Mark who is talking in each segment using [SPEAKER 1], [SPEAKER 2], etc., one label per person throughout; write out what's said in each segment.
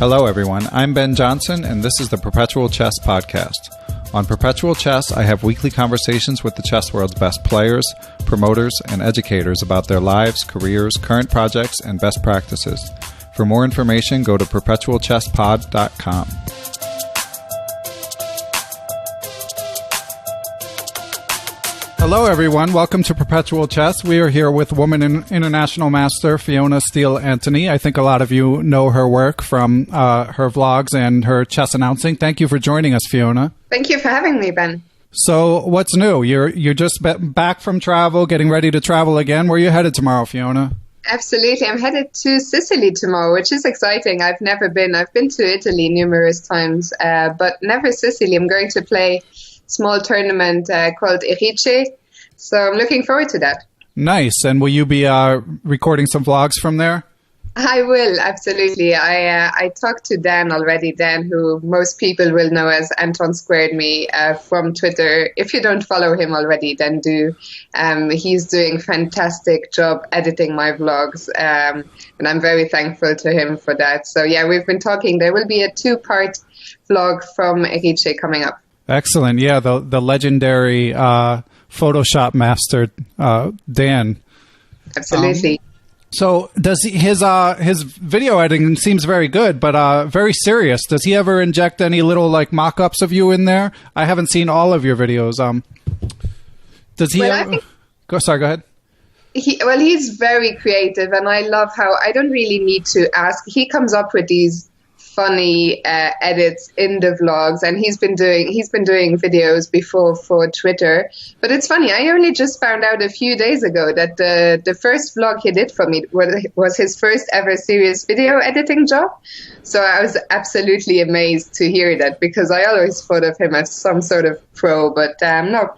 [SPEAKER 1] Hello, everyone. I'm Ben Johnson, and this is the Perpetual Chess Podcast. On Perpetual Chess, I have weekly conversations with the chess world's best players, promoters, and educators about their lives, careers, current projects, and best practices. For more information, go to perpetualchesspod.com. Hello, everyone. Welcome to Perpetual Chess. We are here with woman international master Fiona Steil Antoni. I think a lot of you know her work from her vlogs and her chess announcing. Thank you for joining us, Fiona.
[SPEAKER 2] Thank you for having me, Ben.
[SPEAKER 1] So, what's new? You're just back from travel, getting ready to travel again. Where are you headed tomorrow, Fiona?
[SPEAKER 2] Absolutely. I'm headed to Sicily tomorrow, which is exciting. I've never been. I've been to Italy numerous times, but never Sicily. I'm going to play small tournament called Erice. So I'm looking forward to that.
[SPEAKER 1] Nice. And will you be recording some vlogs from there?
[SPEAKER 2] I will, absolutely. I talked to Dan already, Dan, who most people will know as Anton Squared Me from Twitter. If you don't follow him already, then do. He's doing a fantastic job editing my vlogs, and I'm very thankful to him for that. So yeah, we've been talking. There will be a 2-part vlog from Erice coming up. Excellent. Yeah, the legendary Photoshop master, Dan. Absolutely.
[SPEAKER 1] So does his video editing seems very good, but very serious. Does he ever inject any little like mock-ups of you in there? I haven't seen all of your videos. Does he? Well, go ahead.
[SPEAKER 2] He's very creative, and I love how I don't really need to ask. He comes up with these funny edits in the vlogs, and he's been doing videos before for Twitter. But it's funny, I only just found out a few days ago that the first vlog he did for me was his first ever serious video editing job. So I was absolutely amazed to hear that, because I always thought of him as some sort of pro, but no,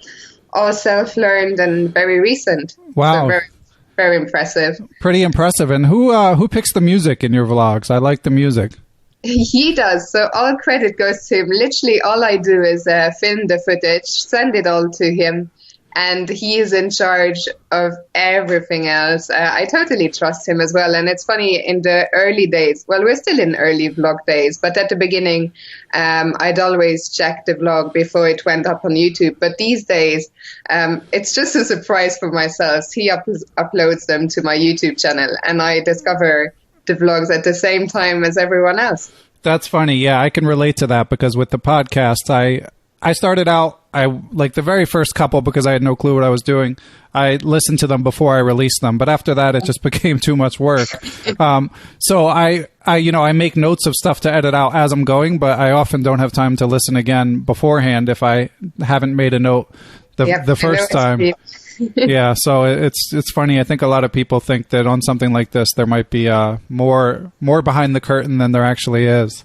[SPEAKER 2] all self-learned and very recent.
[SPEAKER 1] Wow.
[SPEAKER 2] So very, very impressive.
[SPEAKER 1] Pretty impressive. And who picks the music in your vlogs? I like the music.
[SPEAKER 2] He does. So all credit goes to him. Literally, all I do is film the footage, send it all to him, and he is in charge of everything else. I totally trust him as well. And it's funny, in the early days, well, we're still in early vlog days, but at the beginning, I'd always check the vlog before it went up on YouTube. But these days, it's just a surprise for myself. He uploads them to my YouTube channel, and I discover the vlogs at the same time as everyone else.
[SPEAKER 1] That's funny. Yeah, I can relate to that, because with the podcast, I started out, like the very first couple, because I had no clue what I was doing. I listened to them before I released them, but after that, it just became too much work. So I make notes of stuff to edit out as I'm going, but I often don't have time to listen again beforehand if I haven't made a note the first time. Yeah, so it's funny. I think a lot of people think that on something like this, there might be more behind the curtain than there actually is.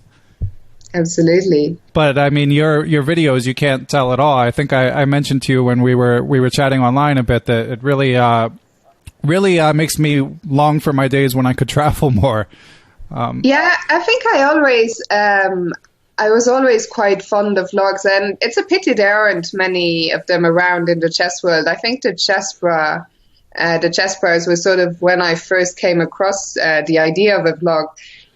[SPEAKER 2] Absolutely.
[SPEAKER 1] But I mean, your videos, you can't tell at all. I think I mentioned to you when we were chatting online a bit that it really makes me long for my days when I could travel more.
[SPEAKER 2] Yeah, I think I was always quite fond of vlogs, and it's a pity there aren't many of them around in the chess world. I think the chess bras was sort of when I first came across the idea of a vlog.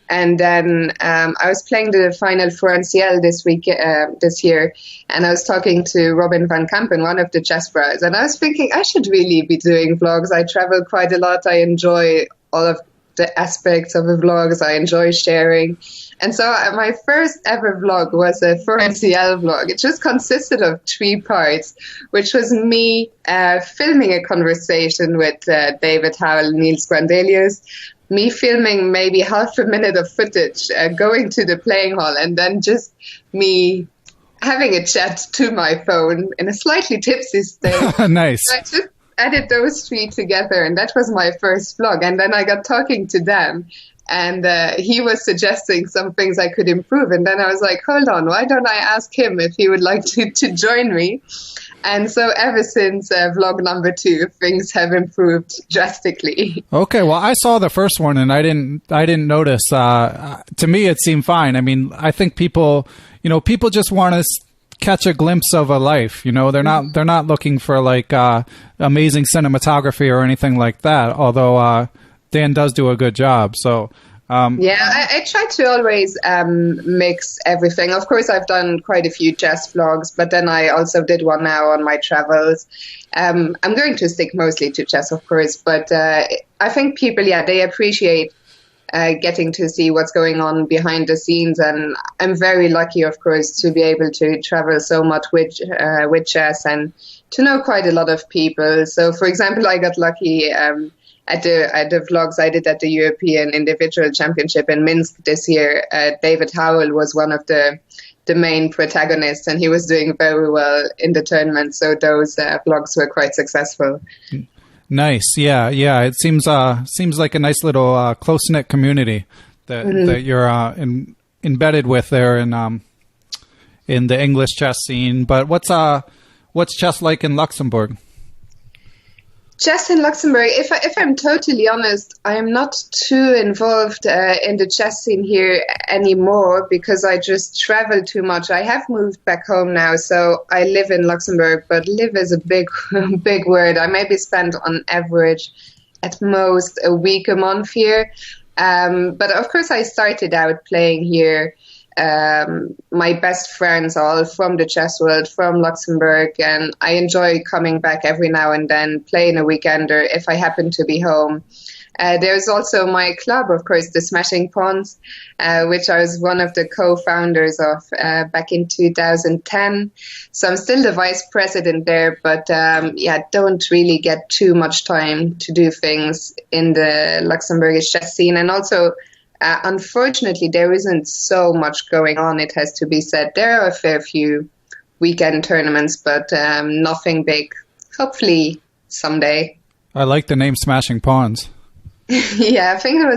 [SPEAKER 2] And then I was playing the final for NCL this year, and I was talking to Robin van Kampen, one of the chess bras, and I was thinking I should really be doing vlogs. I travel quite a lot. I enjoy all of the aspects of the vlogs. I enjoy sharing. And so my first ever vlog was a 4NCL vlog. It just consisted of 3 parts, which was me filming a conversation with David Howell and Niels Grandelius, me filming maybe half a minute of footage, going to the playing hall, and then just me having a chat to my phone in a slightly tipsy state.
[SPEAKER 1] Nice.
[SPEAKER 2] So I just added those 3 together, and that was my first vlog. And then I got talking to Dan, and he was suggesting some things I could improve. And then I was like, hold on, why don't I ask him if he would like to join me? And so ever since vlog number 2, things have improved drastically.
[SPEAKER 1] Okay, well, I saw the first one and I didn't notice. To me, it seemed fine. I mean, I think people just want to catch a glimpse of a life. They're not looking for like amazing cinematography or anything like that. Although Dan does do a good job. So
[SPEAKER 2] Yeah, I try to always mix everything. Of course, I've done quite a few chess vlogs, but then I also did one now on my travels. I'm going to stick mostly to chess, of course, but I think people, they appreciate getting to see what's going on behind the scenes, and I'm very lucky, of course, to be able to travel so much with chess and to know quite a lot of people. So, for example, I got lucky at the vlogs I did at the European Individual Championship in Minsk this year. David Howell was one of the main protagonists, and he was doing very well in the tournament. So those vlogs were quite successful.
[SPEAKER 1] Nice, yeah. It seems like a nice little close knit community that you're embedded with there in the English chess scene. But what's chess like in Luxembourg?
[SPEAKER 2] Chess in Luxembourg, if I'm totally honest, I am not too involved in the chess scene here anymore because I just travel too much. I have moved back home now, so I live in Luxembourg, but live is a big word. I maybe spend on average at most a week a month here. But of course I started out playing here. My best friends are all from the chess world, from Luxembourg, and I enjoy coming back every now and then, playing a weekender if I happen to be home. There's also my club, of course, the Smashing Pawns, which I was one of the co-founders of back in 2010. So I'm still the vice president there, but don't really get too much time to do things in the Luxembourgish chess scene. And also, unfortunately, there isn't so much going on, it has to be said. There are a fair few weekend tournaments, but nothing big. Hopefully someday.
[SPEAKER 1] I like the name Smashing Pawns.
[SPEAKER 2] Yeah, I think it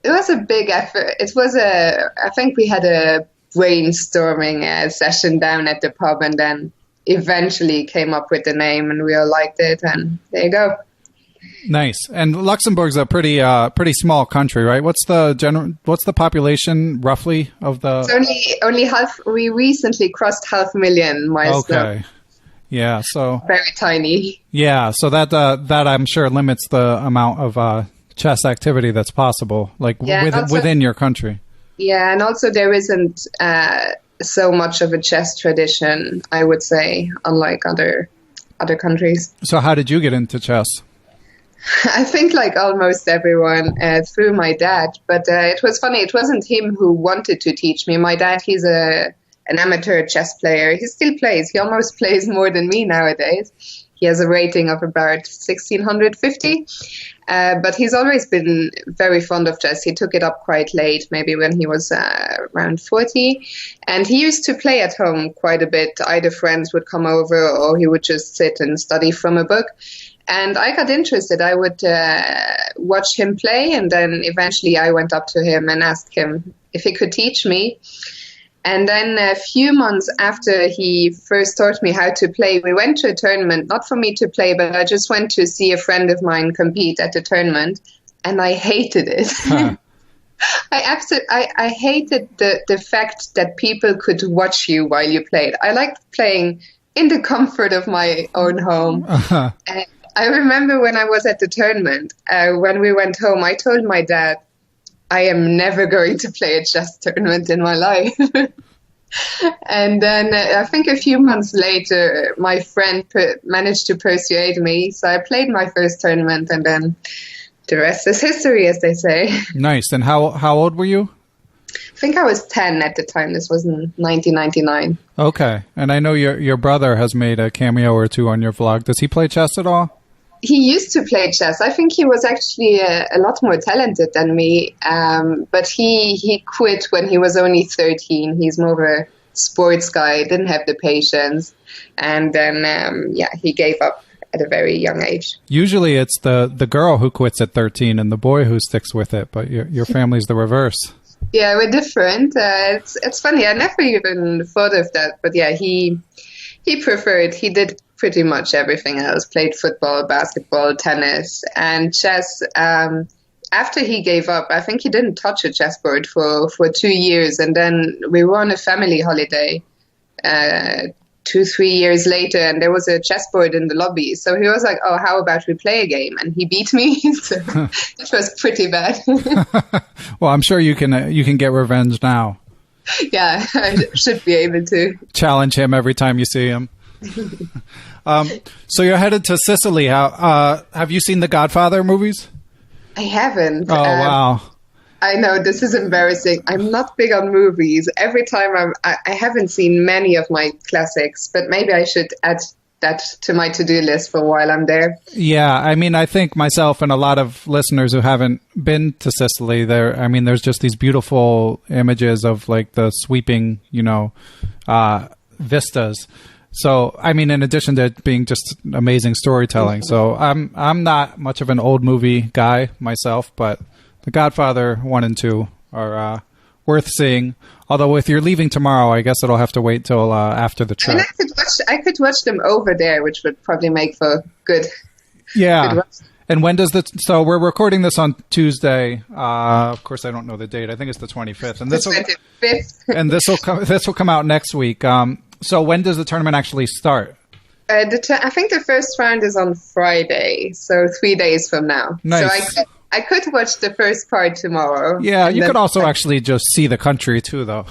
[SPEAKER 2] was a big effort. I think we had a brainstorming session down at the pub, and then eventually came up with the name, and we all liked it, and there you go.
[SPEAKER 1] Nice. And Luxembourg's a pretty small country, right? What's the population roughly of the?
[SPEAKER 2] It's only half. We recently crossed 500,000 milestone.
[SPEAKER 1] Okay. Yeah. So
[SPEAKER 2] very tiny.
[SPEAKER 1] Yeah. So that I'm sure limits the amount of chess activity that's possible, like within your country.
[SPEAKER 2] Yeah, and also there isn't so much of a chess tradition, I would say, unlike other countries.
[SPEAKER 1] So how did you get into chess?
[SPEAKER 2] I think like almost everyone through my dad, but it was funny. It wasn't him who wanted to teach me. My dad, he's an amateur chess player. He still plays. He almost plays more than me nowadays. He has a rating of about 1,650, but he's always been very fond of chess. He took it up quite late, maybe when he was around 40, and he used to play at home quite a bit. Either friends would come over or he would just sit and study from a book. And I got interested. I would watch him play, and then eventually I went up to him and asked him if he could teach me. And then a few months after he first taught me how to play, we went to a tournament, not for me to play, but I just went to see a friend of mine compete at the tournament, and I hated it. Huh. I hated the fact that people could watch you while you played. I liked playing in the comfort of my own home. Uh-huh. I remember when I was at the tournament, when we went home, I told my dad, I am never going to play a chess tournament in my life. And then I think a few months later, my friend managed to persuade me. So I played my first tournament, and then the rest is history, as they say.
[SPEAKER 1] Nice. And how old were you?
[SPEAKER 2] I think I was 10 at the time. This was in 1999.
[SPEAKER 1] Okay. And I know your brother has made a cameo or two on your vlog. Does he play chess at all?
[SPEAKER 2] He used to play chess. I think he was actually a lot more talented than me, but he quit when he was only 13. He's more of a sports guy, didn't have the patience, and then he gave up at a very young age. Usually
[SPEAKER 1] it's the girl who quits at 13 and the boy who sticks with it, but your family's the reverse.
[SPEAKER 2] Yeah, we're different. It's funny. I never even thought of that, but yeah, he preferred. He did pretty much everything else. Played football, basketball, tennis, and chess. After he gave up, I think he didn't touch a chessboard for 2 years, and then we were on a family holiday 2-3 years later, and there was a chessboard in the lobby. So he was like, "Oh, how about we play a game?" And he beat me. So it was pretty bad.
[SPEAKER 1] Well, I'm sure you can get revenge now.
[SPEAKER 2] Yeah, I should be able to
[SPEAKER 1] challenge him every time you see him. So you're headed to Sicily. How have you seen the Godfather movies?
[SPEAKER 2] I haven't.
[SPEAKER 1] Oh, wow.
[SPEAKER 2] I know, this is embarrassing. I'm not big on movies. Every time I haven't seen many of my classics, but maybe I should add that to my to-do list for while I'm there.
[SPEAKER 1] Yeah, I mean, I think myself and a lot of listeners who haven't been to Sicily, there's just these beautiful images of like the sweeping, vistas. So, I mean, in addition to it being just amazing storytelling. So I'm not much of an old movie guy myself, but The Godfather 1 and 2 are worth seeing. Although if you're leaving tomorrow, I guess it'll have to wait till after the trip.
[SPEAKER 2] And I could watch them over there, which would probably make for good.
[SPEAKER 1] Yeah.
[SPEAKER 2] Good.
[SPEAKER 1] And when does so we're recording this on Tuesday. Of course, I don't know the date. I think it's the 25th. And this will
[SPEAKER 2] 25th.
[SPEAKER 1] And this will come out next week. So when does the tournament actually start?
[SPEAKER 2] I think the first round is on Friday, so 3 days from now.
[SPEAKER 1] Nice.
[SPEAKER 2] So I could watch the first part tomorrow.
[SPEAKER 1] Yeah, you could also actually just see the country too, though.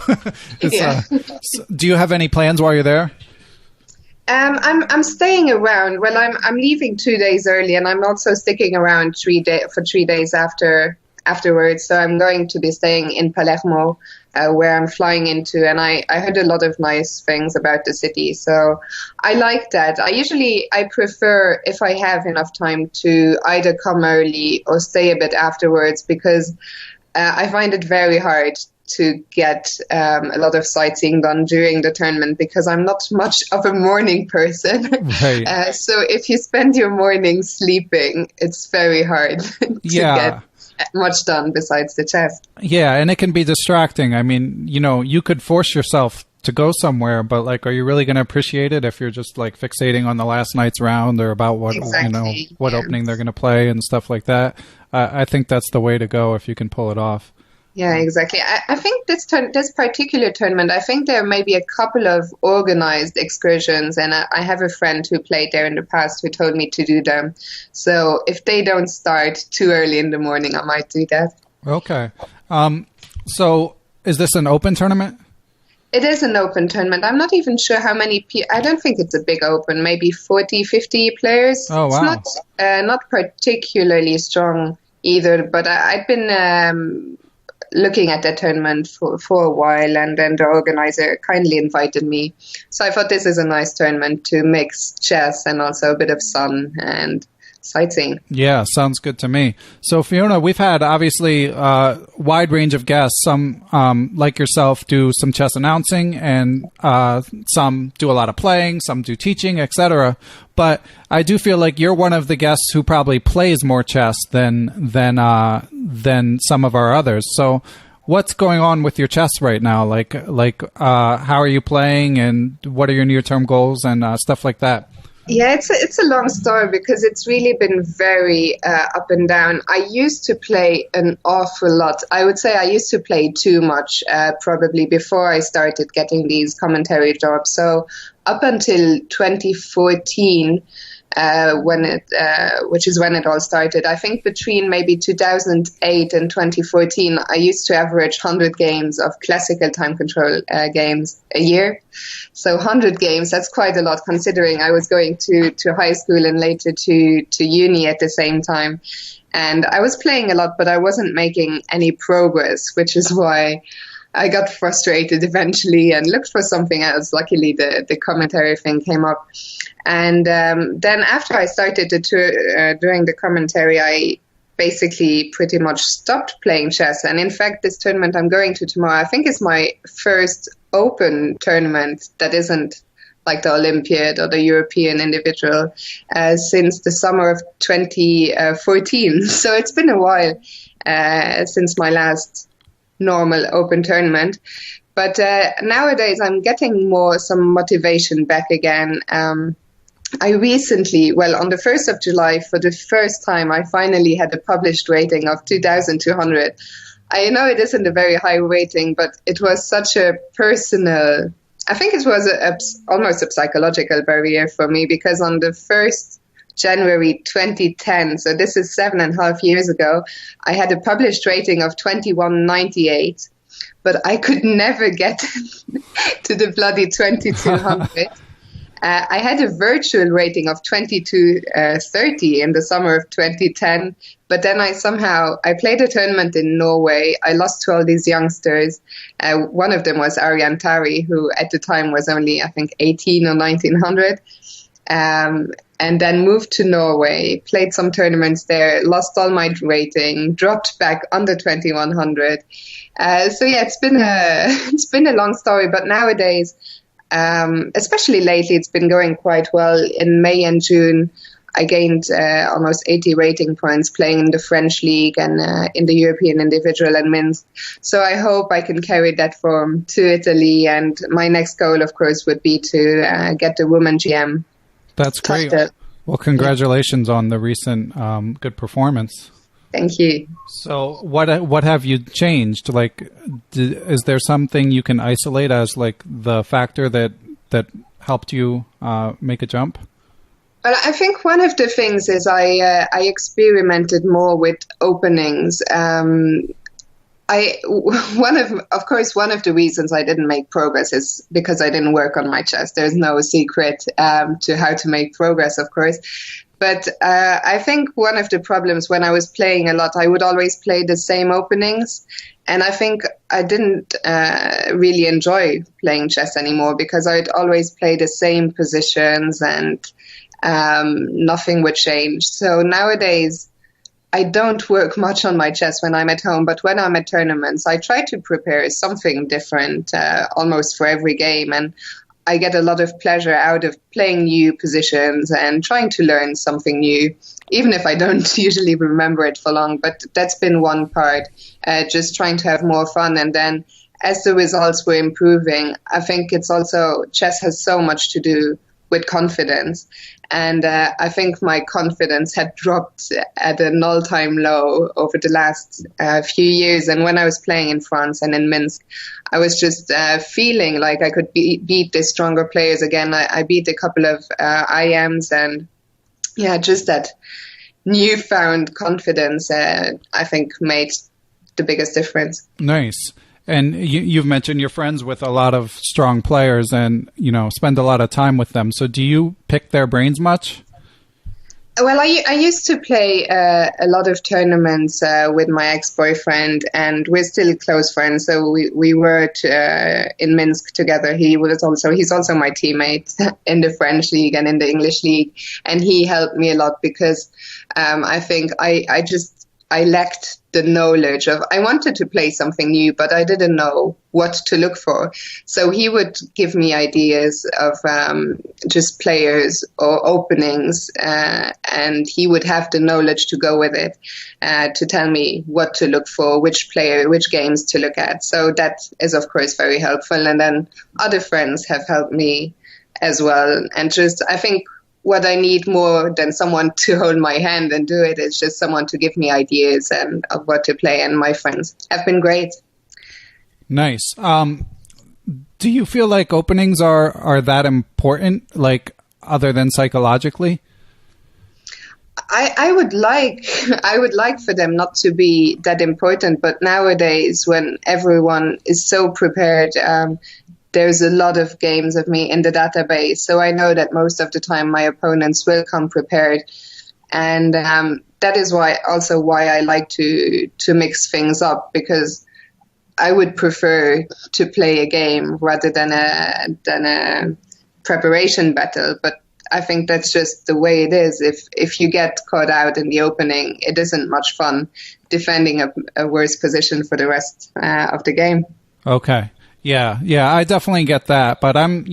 [SPEAKER 2] Yeah.
[SPEAKER 1] Do you have any plans while you're there?
[SPEAKER 2] I'm staying around. Well, I'm leaving 2 days early, and I'm also sticking around 3 days afterwards. So I'm going to be staying in Palermo, where I'm flying into, and I heard a lot of nice things about the city. So I like that. I prefer, if I have enough time, to either come early or stay a bit afterwards, because I find it very hard to get a lot of sightseeing done during the tournament, because I'm not much of a morning person.
[SPEAKER 1] Right.
[SPEAKER 2] So if you spend your morning sleeping, it's very hard to get much done besides the chess.
[SPEAKER 1] Yeah, and it can be distracting. I mean, you could force yourself to go somewhere, but like, are you really going to appreciate it if you're just like fixating on the last night's round or about what what opening they're going to play and stuff like that? I think that's the way to go if you can pull it off.
[SPEAKER 2] Yeah, exactly. I think this particular tournament, I think there may be a couple of organized excursions, and I have a friend who played there in the past who told me to do them. So if they don't start too early in the morning, I might do that.
[SPEAKER 1] Okay. So is this an open tournament?
[SPEAKER 2] It is an open tournament. I'm not even sure how many people. I don't think it's a big open, maybe 40, 50 players.
[SPEAKER 1] Oh, wow.
[SPEAKER 2] It's not particularly strong either, but I've been looking at that tournament for a while, and then the organizer kindly invited me. So I thought this is a nice tournament to mix chess and also a bit of sun and sightseeing. Yeah,
[SPEAKER 1] sounds good to me. So Fiona, we've had obviously a wide range of guests. Some, like yourself, do some chess announcing, and some do a lot of playing, some do teaching, etc. But I do feel like you're one of the guests who probably plays more chess than some of our others. So what's going on with your chess right now? Like how are you playing, and what are your near-term goals and stuff like that?
[SPEAKER 2] Yeah, it's a long story, because it's really been very up and down. I used to play an awful lot. I would say I used to play too much, probably before I started getting these commentary jobs. So up until 2014, which is when it all started, I think between maybe 2008 and 2014, I used to average 100 games of classical time control games a year. So 100 games, that's quite a lot, considering I was going to high school and later to uni at the same time. And I was playing a lot, but I wasn't making any progress, which is why I got frustrated eventually and looked for something else. Luckily, the commentary thing came up. And then after I started the tour, during the commentary, I basically pretty much stopped playing chess. And in fact, this tournament I'm going to tomorrow, I think is my first open tournament that isn't like the Olympiad or the European individual since the summer of 2014. So it's been a while since my last normal open tournament. But nowadays I'm getting some motivation back again. I recently, on the 1st of July, for the first time, I finally had a published rating of 2,200. I know it isn't a very high rating, but it was such a personal I think it was almost a psychological barrier for me, because on the 1st January 2010, so this is 7.5 years ago, I had a published rating of 2198, but I could never get to the bloody 2200. I had a virtual rating of 2230 in the summer of 2010, but then I played a tournament in Norway. I lost to all these youngsters. One of them was Ariantari, who at the time was only, I think, 18 or 1900. And then moved to Norway, played some tournaments there, lost all my rating, dropped back under 2100. So yeah, it's been a long story, but nowadays, especially lately, it's been going quite well. In May and June, I gained almost 80 rating points playing in the French league and in the European individual and Minsk. So I hope I can carry that form to Italy. And my next goal, of course, would be to get the women GM.
[SPEAKER 1] That's great. Well, congratulations on the recent good performance.
[SPEAKER 2] Thank you.
[SPEAKER 1] So what have you changed? Like, is there something you can isolate as like the factor that helped you make a jump?
[SPEAKER 2] Well, I think one of the things is I experimented more with openings. One of the reasons I didn't make progress is because I didn't work on my chess. There's no secret to how to make progress, of course. But I think one of the problems when I was playing a lot, I would always play the same openings. And I think I didn't really enjoy playing chess anymore, because I'd always play the same positions and nothing would change. So nowadays, I don't work much on my chess when I'm at home, but when I'm at tournaments, I try to prepare something different almost for every game. And I get a lot of pleasure out of playing new positions and trying to learn something new, even if I don't usually remember it for long. But that's been one part, just trying to have more fun. And then as the results were improving, I think it's also, chess has so much to do with confidence. And I think my confidence had dropped at an all-time low over the last few years. And when I was playing in France and in Minsk, I was just feeling like I could beat the stronger players again. I beat a couple of IMs, and yeah, just that newfound confidence, I think, made the biggest difference.
[SPEAKER 1] Nice. And you've mentioned you're friends with a lot of strong players and, spend a lot of time with them. So do you pick their brains much?
[SPEAKER 2] Well, I used to play a lot of tournaments with my ex-boyfriend, and we're still close friends. So we were in Minsk together. He's also my teammate in the French league and in the English league. And he helped me a lot because I think I lacked the knowledge of, I wanted to play something new, but I didn't know what to look for. So he would give me ideas of just players or openings, and he would have the knowledge to go with it, to tell me what to look for, which games to look at. So that is, of course, very helpful. And then other friends have helped me as well. And just, I think, what I need more than someone to hold my hand and do it is just someone to give me ideas and of what to play. And my friends have been great.
[SPEAKER 1] Nice. Do you feel like openings are that important, like other than psychologically?
[SPEAKER 2] I would like for them not to be that important, but nowadays when everyone is so prepared, there's a lot of games of me in the database, so I know that most of the time my opponents will come prepared, and that is why I like to mix things up, because I would prefer to play a game rather than a preparation battle. But I think that's just the way it is. If you get caught out in the opening, it isn't much fun defending a worse position for the rest of the game.
[SPEAKER 1] Okay. Yeah, I definitely get that, but I'm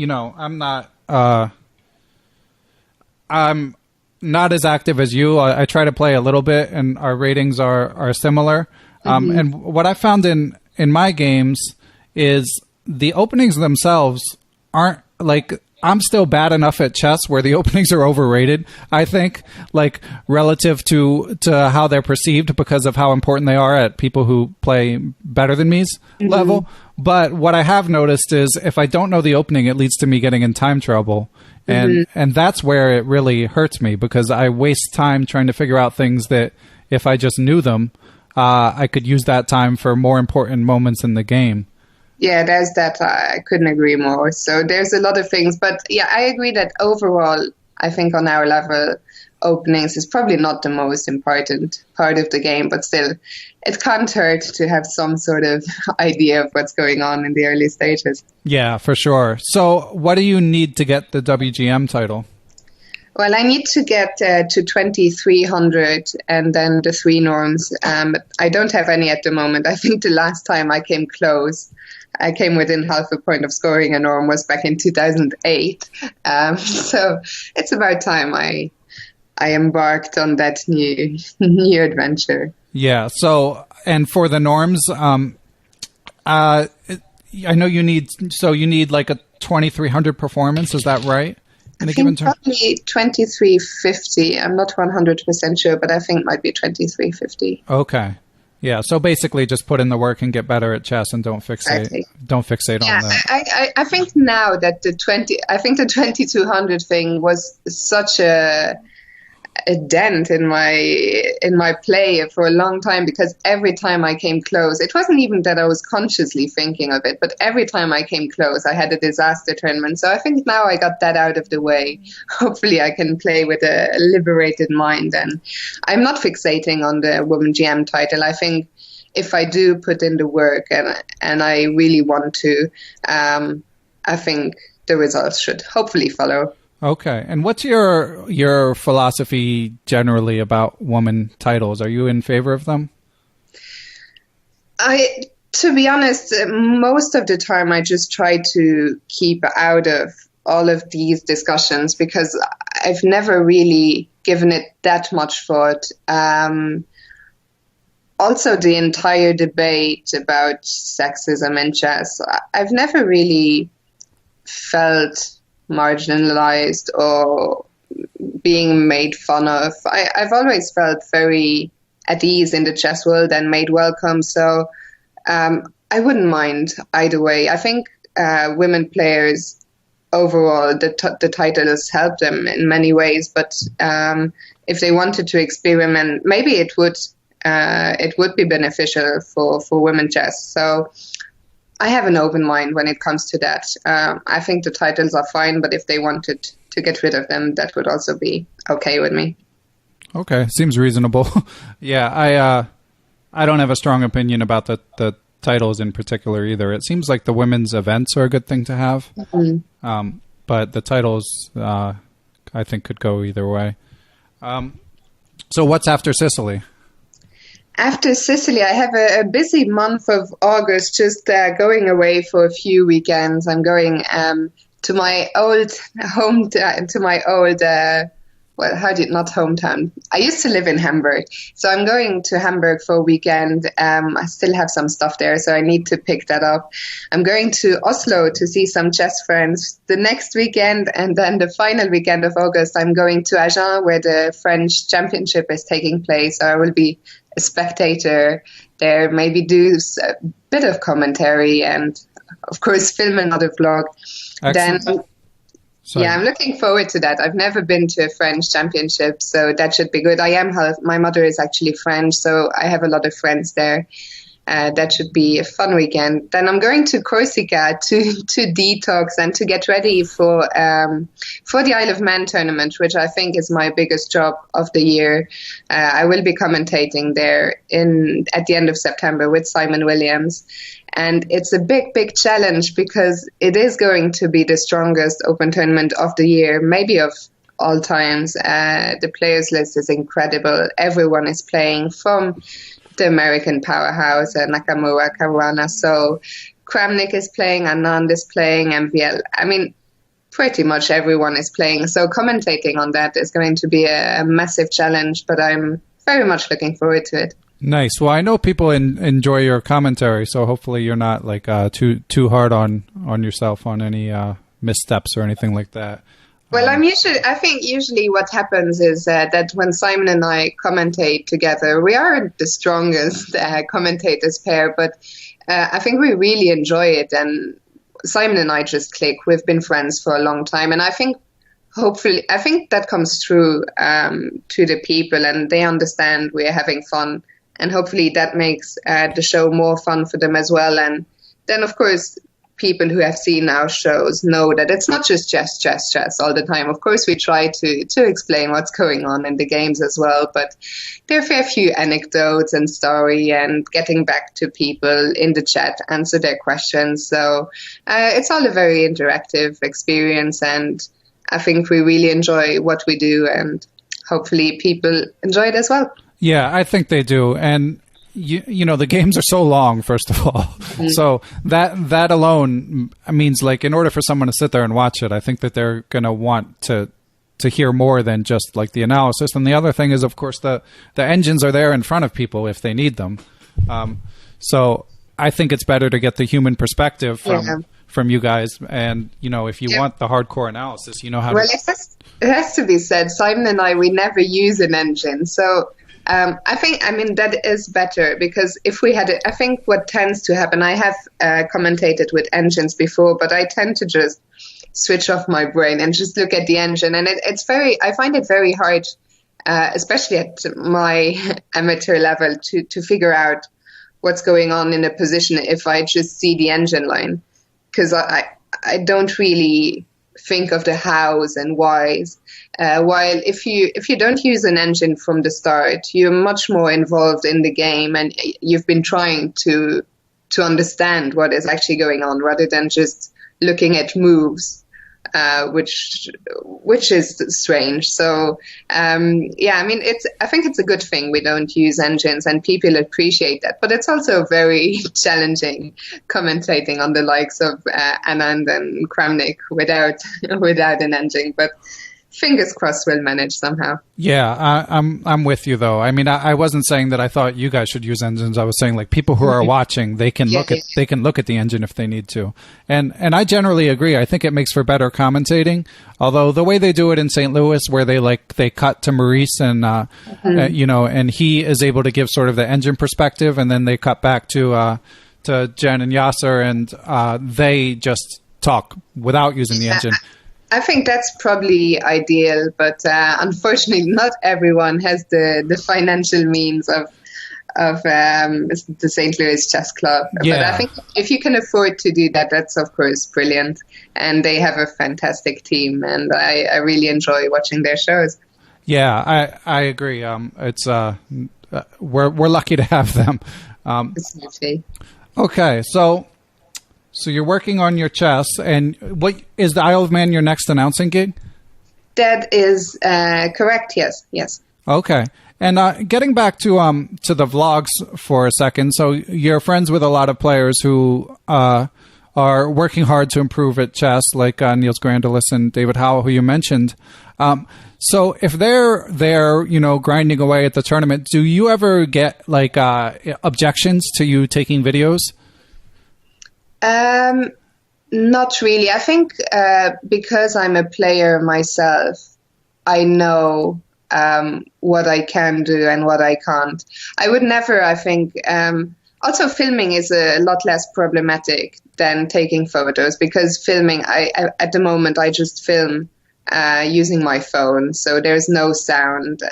[SPEAKER 1] not as active as you. I try to play a little bit, and our ratings are similar. And what I found in my games is the openings themselves aren't like, I'm still bad enough at chess where the openings are overrated, I think, like relative to how they're perceived because of how important they are at people who play better than me's level. But what I have noticed is if I don't know the opening, it leads to me getting in time trouble. And that's where it really hurts me because I waste time trying to figure out things that if I just knew them, I could use that time for more important moments in the game.
[SPEAKER 2] Yeah, there's that. I couldn't agree more. So there's a lot of things. But yeah, I agree that overall, I think on our level, openings is probably not the most important part of the game. But still, it can't hurt to have some sort of idea of what's going on in the early stages.
[SPEAKER 1] Yeah, for sure. So what do you need to get the WGM title?
[SPEAKER 2] Well, I need to get to 2300 and then the 3 norms. I don't have any at the moment. I think the last time I came close, I came within half a point of scoring a norm was back in 2008. So it's about time I embarked on that new adventure.
[SPEAKER 1] Yeah. So, and for the norms, I know you need like a 2300 performance. Is that right?
[SPEAKER 2] I think probably 2350. I'm not 100% sure, but I think it might be 2350.
[SPEAKER 1] Okay. Yeah, so basically just put in the work and get better at chess and don't fixate on that.
[SPEAKER 2] I think now that the 2200 thing was such a dent in my play for a long time because every time I came close, it wasn't even that I was consciously thinking of it, but every time I came close, I had a disaster tournament. So I think now I got that out of the way. Hopefully I can play with a liberated mind, and I'm not fixating on the Women GM title. I think if I do put in the work and I really want to, I think the results should hopefully follow.
[SPEAKER 1] Okay. And what's your philosophy generally about woman titles? Are you in favor of them?
[SPEAKER 2] To be honest, most of the time I just try to keep out of all of these discussions because I've never really given it that much thought. Also, the entire debate about sexism in chess, I've never really felt marginalized or being made fun of. I've always felt very at ease in the chess world and made welcome. So I wouldn't mind either way. I think women players overall, the titles help them in many ways. But if they wanted to experiment, maybe it would be beneficial for women chess. So I have an open mind when it comes to that. I think the titles are fine, but if they wanted to get rid of them, that would also be okay with me.
[SPEAKER 1] Okay, seems reasonable. Yeah, I don't have a strong opinion about the titles in particular either. It seems like the women's events are a good thing to have, but the titles I think could go either way. So what's after Sicily?
[SPEAKER 2] After Sicily, I have a busy month of August, just going away for a few weekends. I'm going to my old home, to my old, not hometown. I used to live in Hamburg, so I'm going to Hamburg for a weekend. I still have some stuff there, so I need to pick that up. I'm going to Oslo to see some chess friends the next weekend, and then the final weekend of August, I'm going to Agen, where the French championship is taking place. So I will be a spectator there, maybe do a bit of commentary and of course film another vlog.
[SPEAKER 1] Excellent.
[SPEAKER 2] Then yeah, I'm looking forward to that. I've never been to a French championship, so that should be good. My mother is actually French, so I have a lot of friends there. That should be a fun weekend. Then I'm going to Corsica to detox and to get ready for the Isle of Man tournament, which I think is my biggest job of the year. I will be commentating there at the end of September with Simon Williams. And it's a big, big challenge because it is going to be the strongest open tournament of the year, maybe of all times. The players list is incredible. Everyone is playing from the American powerhouse, Nakamura, Caruana. So Kramnik is playing, Anand is playing, MVL. I mean, pretty much everyone is playing. So commentating on that is going to be a massive challenge, but I'm very much looking forward to it.
[SPEAKER 1] Nice. Well, I know people enjoy your commentary, so hopefully you're not like too hard on yourself on any missteps or anything like that.
[SPEAKER 2] Well, I think usually what happens is that when Simon and I commentate together, we aren't the strongest commentators pair, but I think we really enjoy it. And Simon and I just click. We've been friends for a long time. And I think that comes through to the people, and they understand we're having fun. And hopefully that makes the show more fun for them as well. And then, of course, people who have seen our shows know that it's not just chess all the time. Of course, we try to explain what's going on in the games as well, but there are a fair few anecdotes and story and getting back to people in the chat, answer their questions. So it's all a very interactive experience, and I think we really enjoy what we do, and hopefully people enjoy it as well.
[SPEAKER 1] Yeah, I think they do. And you know, the games are so long, first of all. Mm-hmm. So that alone means, like, in order for someone to sit there and watch it, I think that they're going to want to hear more than just like the analysis. And the other thing is, of course, the engines are there in front of people if they need them. So I think it's better to get the human perspective from you guys. And, you know, if you want the hardcore analysis, you know how to...
[SPEAKER 2] Well, it has to be said, Simon and I, we never use an engine. So... I mean, that is better, because if we had it, I think what tends to happen, I have commentated with engines before, but I tend to just switch off my brain and just look at the engine. And I find it very hard, especially at my amateur level, to figure out what's going on in a position if I just see the engine line, because I don't really think of the hows and whys. While if you don't use an engine from the start, you're much more involved in the game, and you've been trying to understand what is actually going on rather than just looking at moves, which is strange. So I mean, I think it's a good thing we don't use engines, and people appreciate that. But it's also very challenging commentating on the likes of Anand and Kramnik without an engine. But fingers crossed we'll manage somehow.
[SPEAKER 1] Yeah, I'm with you though. I mean, I wasn't saying that I thought you guys should use engines. I was saying, like, people who are watching, they can look at the engine if they need to. And I generally agree. I think it makes for better commentating. Although the way they do it in St. Louis, where they cut to Maurice and you know, and he is able to give sort of the engine perspective, and then they cut back to Jen and Yasser, and they just talk without using the engine.
[SPEAKER 2] I think that's probably ideal, but unfortunately, not everyone has the financial means of the St. Louis Chess Club.
[SPEAKER 1] Yeah.
[SPEAKER 2] But I think if you can afford to do that, that's of course brilliant. And they have a fantastic team, and I really enjoy watching their shows.
[SPEAKER 1] Yeah, I agree. It's we're lucky to have them. Okay, so you're working on your chess, and what is the Isle of Man your next announcing gig?
[SPEAKER 2] That is correct. Yes.
[SPEAKER 1] Okay, and getting back to the vlogs for a second. So you're friends with a lot of players who are working hard to improve at chess, like Niels Grandelis and David Howell, who you mentioned. So if they're there, you know, grinding away at the tournament, do you ever get like objections to you taking videos?
[SPEAKER 2] Not really. I think because I'm a player myself, I know what I can do and what I can't. I would never, I think, also filming is a lot less problematic than taking photos, because filming, at the moment, I just film using my phone, so there's no sound.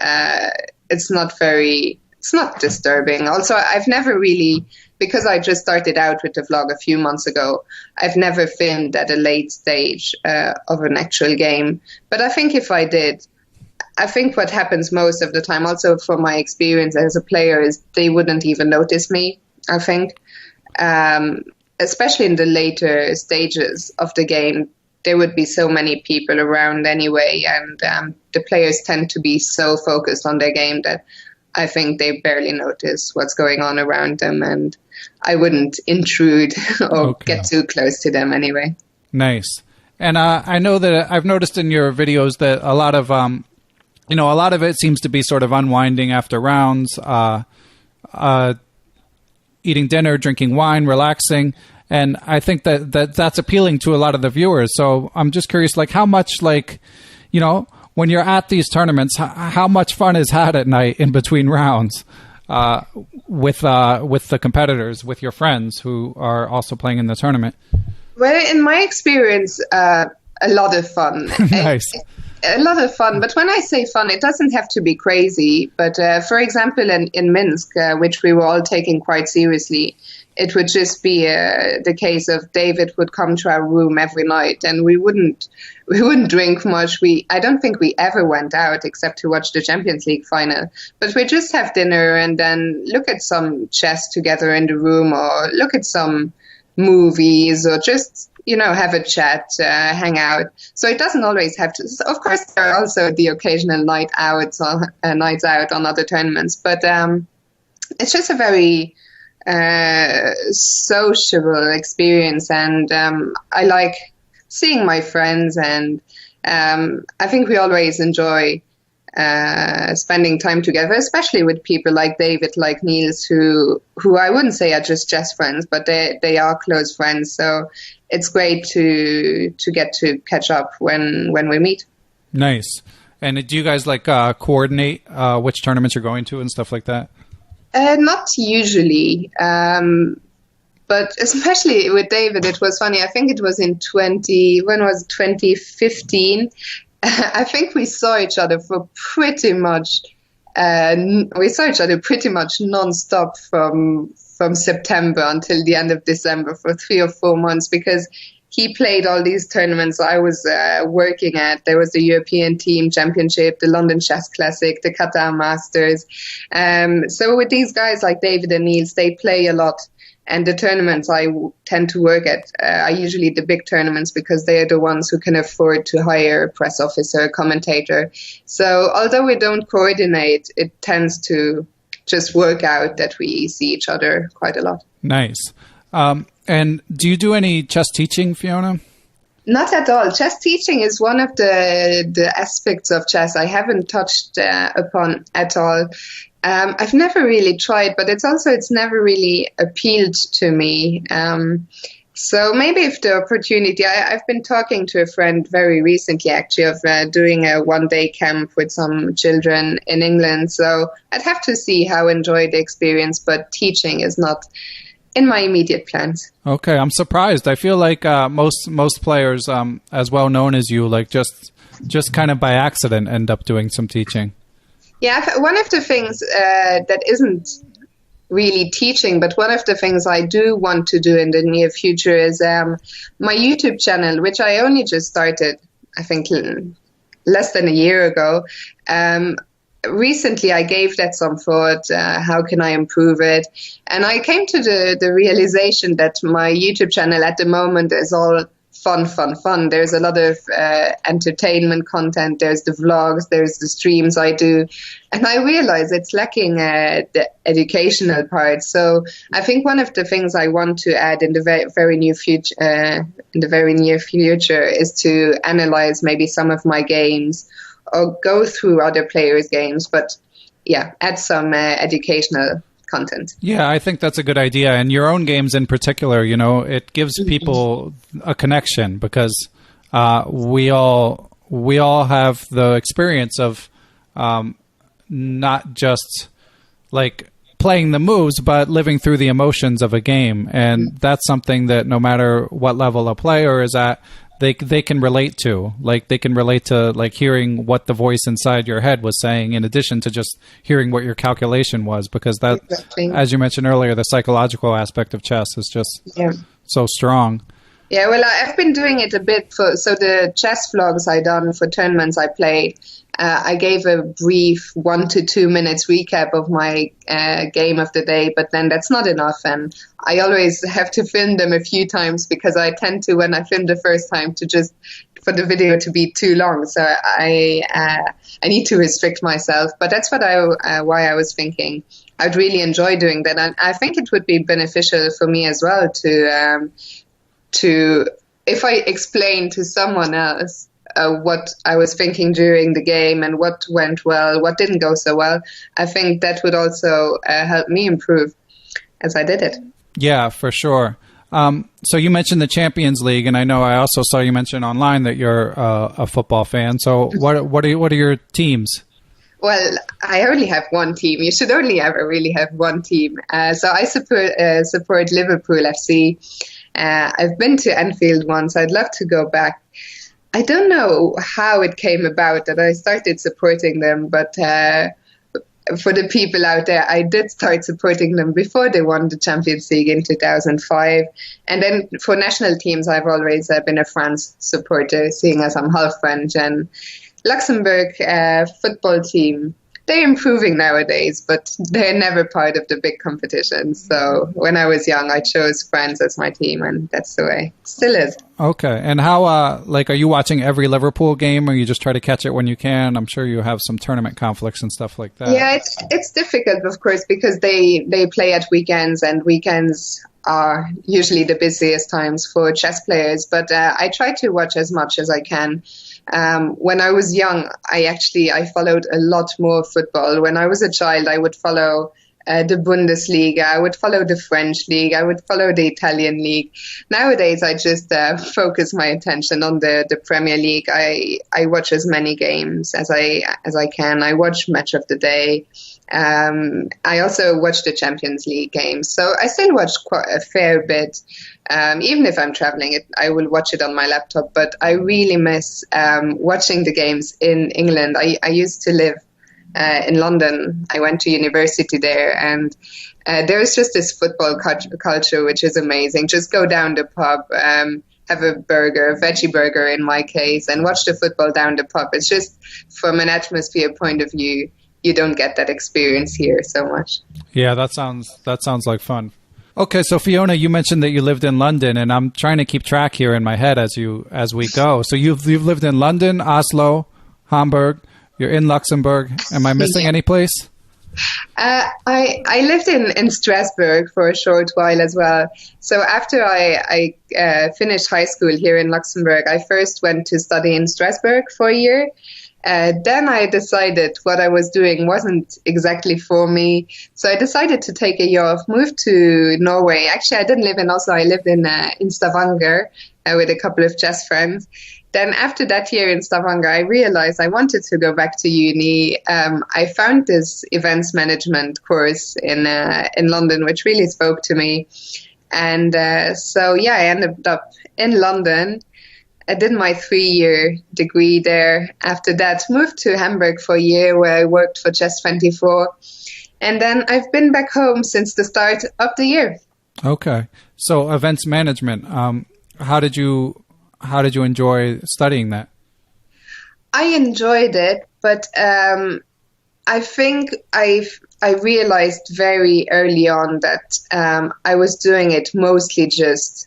[SPEAKER 2] It's not disturbing. Also, I've never really, because I just started out with the vlog a few months ago, I've never filmed at a late stage of an actual game. But I think if I did, I think what happens most of the time, also from my experience as a player, is they wouldn't even notice me, I think. Especially in the later stages of the game, there would be so many people around anyway, and the players tend to be so focused on their game that I think they barely notice what's going on around them, and I wouldn't intrude or get too close to them anyway. Nice.
[SPEAKER 1] And I know that I've noticed in your videos that a lot of it seems to be sort of unwinding after rounds, eating dinner, drinking wine, relaxing. And I think that's appealing to a lot of the viewers. So I'm just curious, like, how much, like, you know, when you're at these tournaments, how much fun is had at night in between rounds with the competitors, with your friends who are also playing in the tournament?
[SPEAKER 2] Well, in my experience, a lot of fun.
[SPEAKER 1] Nice.
[SPEAKER 2] A lot of fun, but when I say fun, it doesn't have to be crazy. But for example, in Minsk, which we were all taking quite seriously, it would just be the case of David would come to our room every night, and we wouldn't drink much. I don't think we ever went out except to watch the Champions League final. But we just have dinner and then look at some chess together in the room, or look at some movies, or just, you know, have a chat, hang out. So it doesn't always have to. Of course, there are also the occasional nights out on other tournaments, but it's just a very sociable experience, and I like seeing my friends, and I think we always enjoy spending time together, especially with people like David, like Niels, who I wouldn't say are just chess friends, but they are close friends. So it's great to get to catch up when we meet. Nice.
[SPEAKER 1] And do you guys like coordinate which tournaments you're going to and stuff like that?
[SPEAKER 2] Not usually, but especially with David, it was funny. I think it was in 2015. I think we saw each other for pretty much non-stop from September until the end of December for 3 or 4 months, because he played all these tournaments I was working at. There was the European Team Championship, the London Chess Classic, the Qatar Masters. So with these guys like David and Niels, they play a lot. And the tournaments I tend to work at are usually the big tournaments, because they are the ones who can afford to hire a press officer, a commentator. So although we don't coordinate, it tends to just work out that we see each other quite a lot.
[SPEAKER 1] Nice. And do you do any chess teaching, Fiona?
[SPEAKER 2] Not at all. Chess teaching is one of the aspects of chess I haven't touched upon at all. I've never really tried, but it's never really appealed to me. So maybe if the opportunity, I've been talking to a friend very recently, actually, of doing a one-day camp with some children in England. So I'd have to see how I enjoy the experience, but teaching is not in my immediate plans.
[SPEAKER 1] Okay, I'm surprised. I feel like most players, as well known as you, like just kind of by accident end up doing some teaching.
[SPEAKER 2] Yeah, one of the things that isn't really teaching, but one of the things I do want to do in the near future is my YouTube channel, which I only just started, I think, less than a year ago. Recently, I gave that some thought. How can I improve it? And I came to the realization that my YouTube channel at the moment is all fun. There's a lot of entertainment content. There's the vlogs, there's the streams I do. And I realize it's lacking the educational part. So I think one of the things I want to add in the very near future is to analyze maybe some of my games, or go through other players' games, but yeah, add some educational content.
[SPEAKER 1] Yeah, I think that's a good idea. And your own games in particular, you know, it gives people a connection, because we all have the experience of not just like playing the moves, but living through the emotions of a game. And that's something that no matter what level a player is at, they can relate to. Like, they can relate to like hearing what the voice inside your head was saying, in addition to just hearing what your calculation was, because that, exactly, as you mentioned earlier, the psychological aspect of chess is just so strong.
[SPEAKER 2] Yeah, well, I've been doing it a bit so the chess vlogs I done for tournaments I played, I gave a brief 1 to 2 minutes recap of my game of the day, but then that's not enough, and I always have to film them a few times, because I tend to, when I film the first time, for the video to be too long. So I need to restrict myself, but that's why I was thinking I'd really enjoy doing that, and I think it would be beneficial for me as well to if I explain to someone else what I was thinking during the game and what went well, what didn't go so well, I think that would also help me improve as I did it.
[SPEAKER 1] Yeah, for sure. So you mentioned the Champions League, and I know I also saw you mention online that you're a football fan. So what are your teams?
[SPEAKER 2] Well, I only have one team. You should only ever really have one team. So I support Liverpool FC. I've been to Anfield once. I'd love to go back. I don't know how it came about that I started supporting them, but for the people out there, I did start supporting them before they won the Champions League in 2005. And then for national teams, I've always been a France supporter, seeing as I'm half French. And Luxembourg football team, they're improving nowadays, but they're never part of the big competitions. So when I was young, I chose France as my team, and that's the way it still is.
[SPEAKER 1] Okay. And how, are you watching every Liverpool game, or you just try to catch it when you can? I'm sure you have some tournament conflicts and stuff like that.
[SPEAKER 2] Yeah, it's difficult, of course, because they play at weekends, and weekends are usually the busiest times for chess players. But I try to watch as much as I can. When I was young, I followed a lot more football. When I was a child, I would follow the Bundesliga, I would follow the French league, I would follow the Italian league. Nowadays, I just focus my attention on the Premier League. I watch as many games as I can. I watch Match of the Day. I also watch the Champions League games. So I still watch quite a fair bit. Even if I'm traveling, I will watch it on my laptop. But I really miss watching the games in England. I used to live in London. I went to university there, and there's just this football culture which is amazing. Just go down the pub, have a burger, a veggie burger in my case, and watch the football down the pub. It's just, from an atmosphere point of view, you don't get that experience here so much.
[SPEAKER 1] Yeah, that sounds like fun. Okay, so Fiona, you mentioned that you lived in London, and I'm trying to keep track here in my head as we go. So you've lived in London, Oslo, Hamburg. You're in Luxembourg. Am I missing any place?
[SPEAKER 2] I lived in Strasbourg for a short while as well. So after I finished high school here in Luxembourg, I first went to study in Strasbourg for a year. Then I decided what I was doing wasn't exactly for me. So I decided to take a year off, moved to Norway. Actually, I didn't live in Oslo. I lived in Stavanger with a couple of chess friends. Then after that year in Stavanger, I realized I wanted to go back to uni. I found this events management course in London, which really spoke to me. And I ended up in London. I did my 3-year degree there. After that, moved to Hamburg for a year where I worked for Chess24. And then I've been back home since the start of the year. Okay.
[SPEAKER 1] So events management, how did you enjoy studying that?
[SPEAKER 2] I enjoyed it, but I think I realized very early on that I was doing it mostly just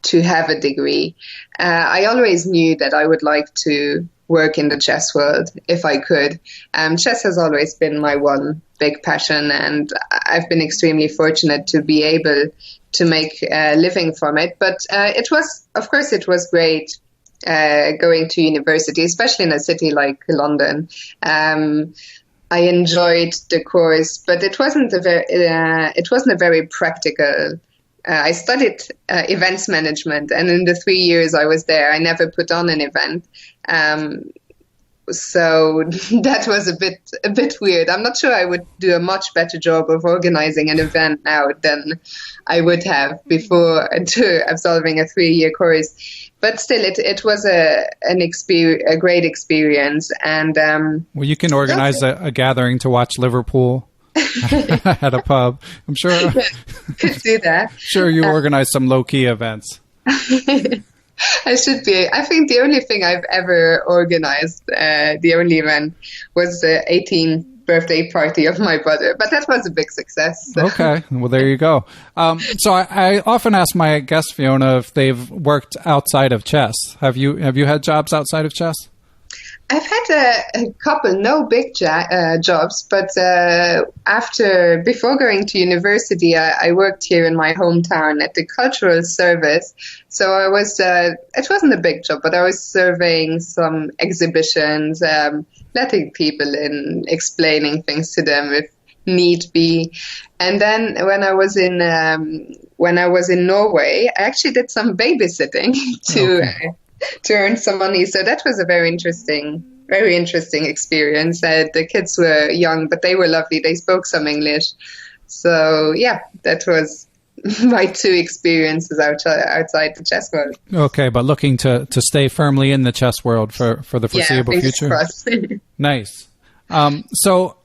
[SPEAKER 2] to have a degree. I always knew that I would like to work in the chess world if I could. Chess has always been my one big passion, and I've been extremely fortunate to be able to make a living from it. But it was great going to university, especially in a city like London. I enjoyed the course, but it wasn't a very practical. I studied events management, and in the 3 years I was there, I never put on an event. So that was a bit weird. I'm not sure I would do a much better job of organizing an event now than I would have before absolving a 3-year course. But still, it was a great experience. And
[SPEAKER 1] well, you can organize a gathering to watch Liverpool at a pub. I'm sure.
[SPEAKER 2] Could do that.
[SPEAKER 1] Sure, you organize some low-key events.
[SPEAKER 2] I should be. I think the only thing I've ever organized, the only event, was the 18th birthday party of my brother. But that was a big success. So.
[SPEAKER 1] Okay. Well, there you go. So I often ask my guests, Fiona, if they've worked outside of chess. Have you had jobs outside of chess?
[SPEAKER 2] I've had a couple, no big jobs, but before going to university, I worked here in my hometown at the cultural service. So I was, it wasn't a big job, but I was surveying some exhibitions, letting people in, explaining things to them if need be. And then when I was in Norway, I actually did some babysitting to earn some money. So that was a very interesting experience. The kids were young, but they were lovely. They spoke some English. So yeah, that was my two experiences outside the chess world.
[SPEAKER 1] Okay, but looking to stay firmly in the chess world for the foreseeable future. Nice. So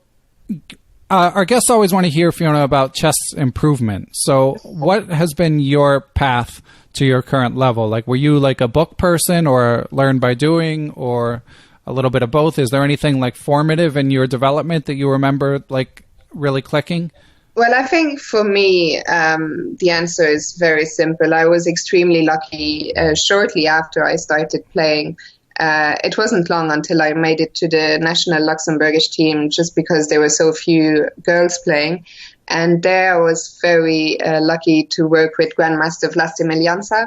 [SPEAKER 1] our guests always want to hear, Fiona, about chess improvement. So what has been your path to your current level? Like, were you like a book person or learn by doing or a little bit of both? Is there anything like formative in your development that you remember like really clicking?
[SPEAKER 2] Well, I think for me, the answer is very simple. I was extremely lucky shortly after I started playing. It wasn't long until I made it to the national Luxembourgish team just because there were so few girls playing. And there I was very lucky to work with Grandmaster Vlastimil Jansa,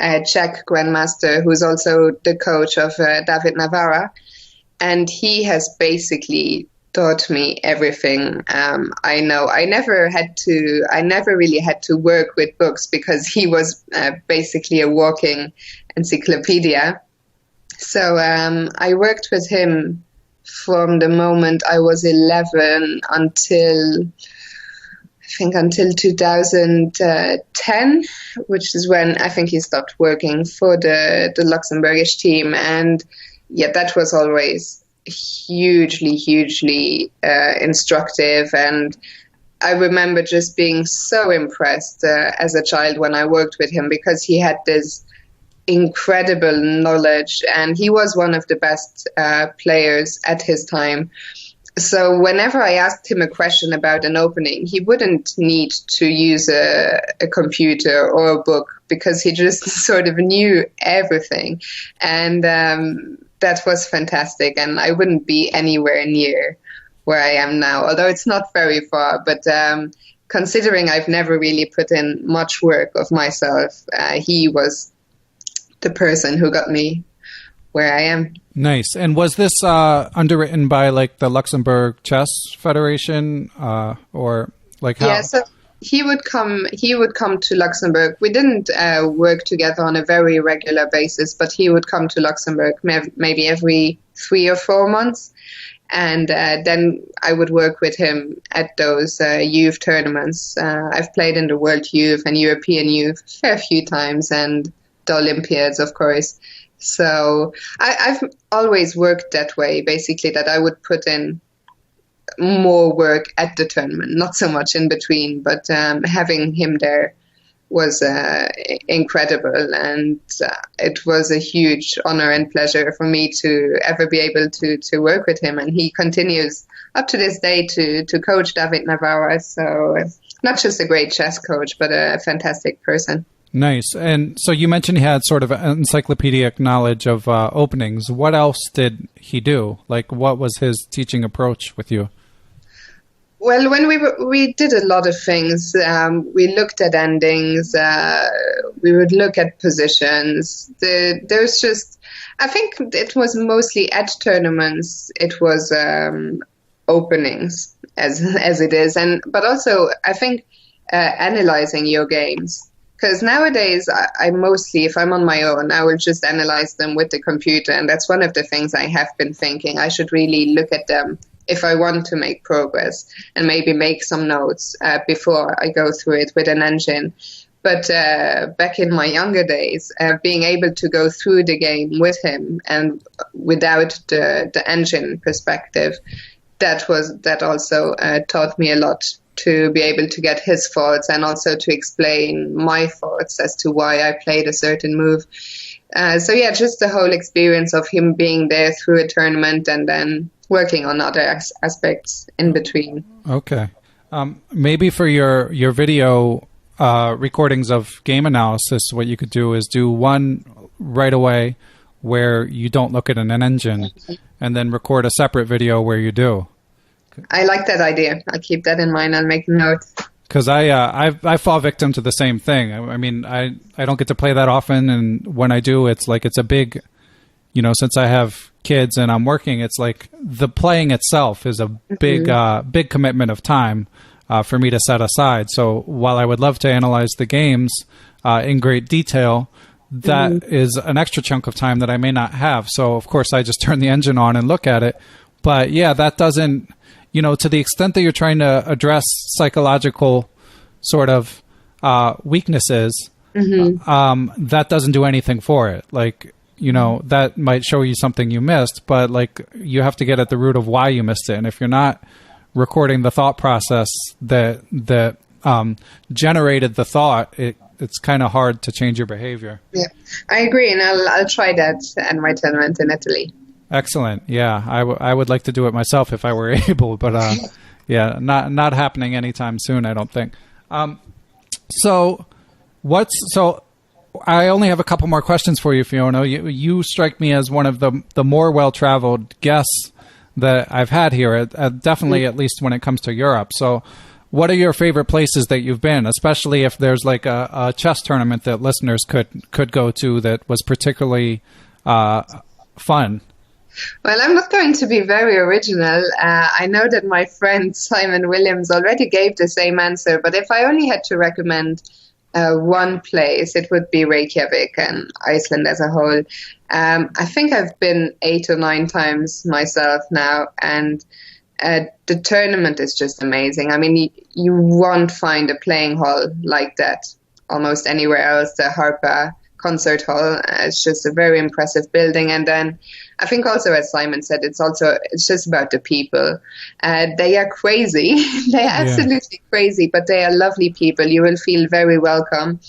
[SPEAKER 2] a Czech Grandmaster who's also the coach of David Navarra. And he has basically taught me everything I know. I never really had to work with books because he was basically a walking encyclopedia. So I worked with him from the moment I was 11 until 2010, which is when I think he stopped working for the Luxembourgish team. And yeah, that was always hugely instructive, and I remember just being so impressed as a child when I worked with him because he had this incredible knowledge and he was one of the best players at his time. So whenever I asked him a question about an opening, he wouldn't need to use a computer or a book because he just sort of knew everything. And that was fantastic, and I wouldn't be anywhere near where I am now, although it's not very far. But considering I've never really put in much work of myself, he was the person who got me where I am.
[SPEAKER 1] Nice. And was this underwritten by like the Luxembourg Chess Federation or like how?
[SPEAKER 2] Yeah, so he would come to Luxembourg. We didn't work together on a very regular basis, but he would come to Luxembourg maybe every 3 or 4 months. And then I would work with him at those youth tournaments. I've played in the World Youth and European Youth a fair few times, and the Olympiads, of course. So I've always worked that way, basically, that I would put in more work at the tournament, not so much in between, but having him there was incredible, and it was a huge honor and pleasure for me to ever be able to work with him, and he continues up to this day to coach David Navarra, so not just a great chess coach, but a fantastic person.
[SPEAKER 1] Nice. And so you mentioned he had sort of an encyclopedic knowledge of openings. What else did he do? Like, what was his teaching approach with you?
[SPEAKER 2] Well, when we did a lot of things. We looked at endings. We would look at positions. There's just, I think it was mostly at tournaments. It was openings as it is, but also I think analyzing your games. Because nowadays, I mostly, if I'm on my own, I will just analyze them with the computer. And that's one of the things I have been thinking. I should really look at them if I want to make progress and maybe make some notes before I go through it with an engine. But back in my younger days, being able to go through the game with him and without the engine perspective, that also taught me a lot, to be able to get his thoughts and also to explain my thoughts as to why I played a certain move. So yeah, just the whole experience of him being there through a tournament and then working on other aspects in between. Okay.
[SPEAKER 1] Maybe for your video recordings of game analysis, what you could do is do one right away where you don't look at an engine and then record a separate video where you do.
[SPEAKER 2] I like that idea. I'll keep that in mind. I'll make notes.
[SPEAKER 1] Because I fall victim to the same thing. I mean, I don't get to play that often, and when I do, it's like it's a big, since I have kids and I'm working, it's like the playing itself is a big commitment of time for me to set aside. So while I would love to analyze the games in great detail, that is an extra chunk of time that I may not have. So of course I just turn the engine on and look at it. But yeah, that doesn't, to the extent that you're trying to address psychological sort of weaknesses, that doesn't do anything for it. Like, that might show you something you missed, but like you have to get at the root of why you missed it. And if you're not recording the thought process that generated the thought, it's kind of hard to change your behavior.
[SPEAKER 2] Yeah, I agree, and I'll try that at my tournament in Italy.
[SPEAKER 1] Excellent. Yeah, I would like to do it myself if I were able, but yeah, not happening anytime soon, I don't think. So I only have a couple more questions for you, Fiona. You strike me as one of the more well-traveled guests that I've had here, definitely at least when it comes to Europe. So what are your favorite places that you've been, especially if there's like a chess tournament that listeners could go to that was particularly fun?
[SPEAKER 2] Well, I'm not going to be very original. I know that my friend Simon Williams already gave the same answer, but if I only had to recommend one place, it would be Reykjavik and Iceland as a whole. I think I've been 8 or 9 times myself now, and the tournament is just amazing. I mean, you won't find a playing hall like that almost anywhere else. The Harpa Concert Hall, it's just a very impressive building. And then I think also, as Simon said, it's just about the people. They are crazy. They're absolutely crazy, but they are lovely people. You will feel very welcome.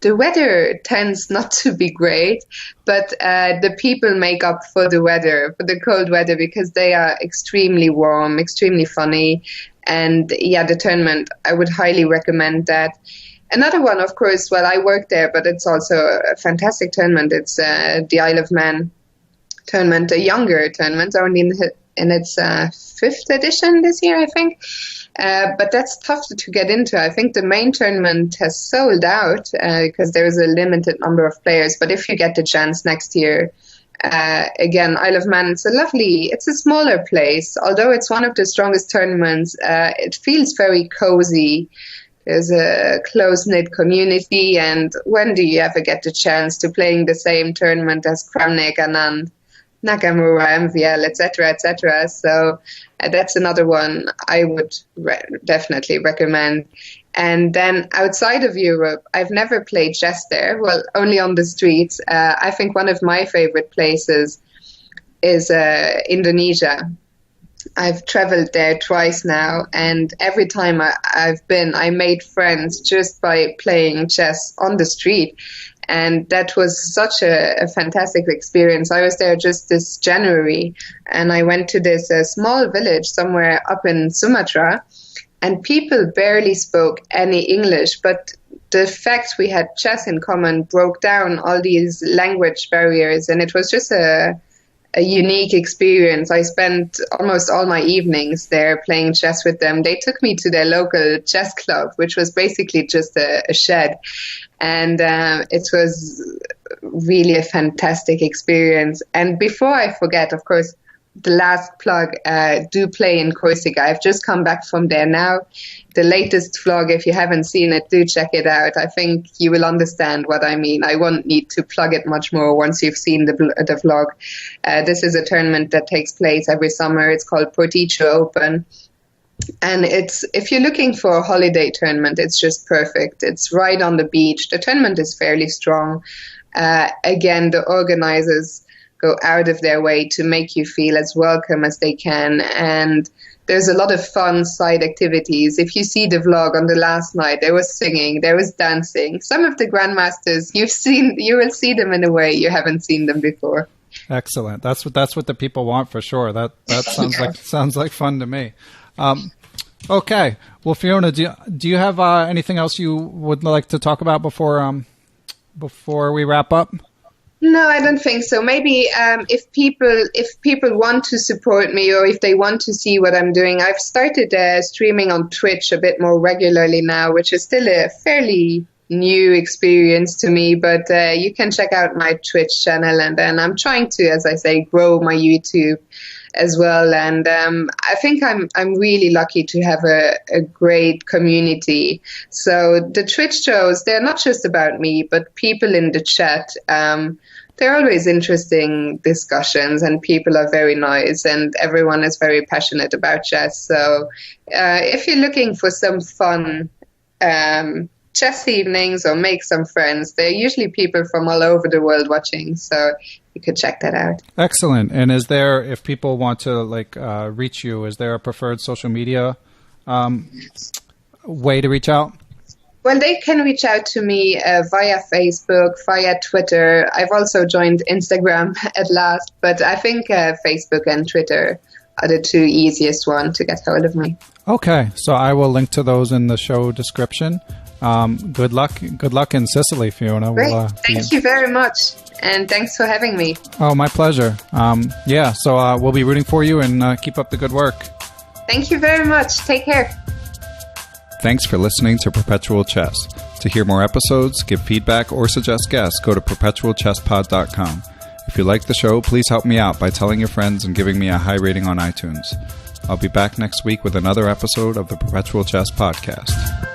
[SPEAKER 2] The weather tends not to be great, but the people make up for the weather, for the cold weather, because they are extremely warm, extremely funny. And yeah, the tournament, I would highly recommend that. Another one, of course, well, I work there, but it's also a fantastic tournament. It's the Isle of Man tournament, a younger tournament, only in its 5th edition this year, I think. But that's tough to get into. I think the main tournament has sold out because there is a limited number of players. But if you get the chance next year, again, Isle of Man, it's a smaller place. Although it's one of the strongest tournaments, it feels very cozy. There's a close-knit community, and when do you ever get the chance to play in the same tournament as Kramnik, Anand, Nakamura, MVL, etc., etc.? So that's another one I would definitely recommend. And then outside of Europe, I've never played chess there. Well, only on the streets. I think one of my favorite places is Indonesia. I've traveled there twice now, and every time I've been, I made friends just by playing chess on the street. And that was such a fantastic experience. I was there just this January, and I went to this small village somewhere up in Sumatra, and people barely spoke any English, but the fact we had chess in common broke down all these language barriers, and it was just a unique experience. I spent almost all my evenings there playing chess with them. They took me to their local chess club, which was basically just a shed. And it was really a fantastic experience. And before I forget, of course, the last plug, do play in Corsica. I've just come back from there now. The latest vlog, if you haven't seen it, do check it out. I think you will understand what I mean. I won't need to plug it much more once you've seen the vlog. This is a tournament that takes place every summer. It's called Perpetual Open. And if you're looking for a holiday tournament, it's just perfect. It's right on the beach. The tournament is fairly strong. Again, the organizers go out of their way to make you feel as welcome as they can. And there's a lot of fun side activities. If you see the vlog on the last night, there was singing, there was dancing. Some of the grandmasters you will see them in a way you haven't seen them before.
[SPEAKER 1] Excellent. That's what the people want for sure. That sounds like fun to me. Okay. Well, Fiona, do you have anything else you would like to talk about before we wrap up?
[SPEAKER 2] No, I don't think so. Maybe if people want to support me, or if they want to see what I'm doing, I've started streaming on Twitch a bit more regularly now, which is still a fairly new experience to me, but you can check out my Twitch channel, and then I'm trying to, as I say, grow my YouTube as well. And I think I'm really lucky to have a great community. So the Twitch shows, they're not just about me, but people in the chat. They're always interesting discussions, and people are very nice, and everyone is very passionate about chess. So if you're looking for some fun chess evenings or make some friends, there are usually people from all over the world watching, so you could check that out.
[SPEAKER 1] Excellent. And is there, if people want to reach you, is there a preferred social media way to reach out?
[SPEAKER 2] Well, they can reach out to me via Facebook, via Twitter. I've also joined Instagram at last, but I think Facebook and Twitter are the two easiest ones to get hold of me.
[SPEAKER 1] Okay, so I will link to those in the show description. Good luck in Sicily, Fiona.
[SPEAKER 2] Great. Thank you very much, and thanks for having me.
[SPEAKER 1] Oh, my pleasure. So we'll be rooting for you, and keep up the good work.
[SPEAKER 2] Thank you very much. Take care.
[SPEAKER 1] Thanks for listening to Perpetual Chess. To hear more episodes, give feedback, or suggest guests, go to perpetualchesspod.com. If you like the show, please help me out by telling your friends and giving me a high rating on iTunes. I'll be back next week with another episode of the Perpetual Chess Podcast.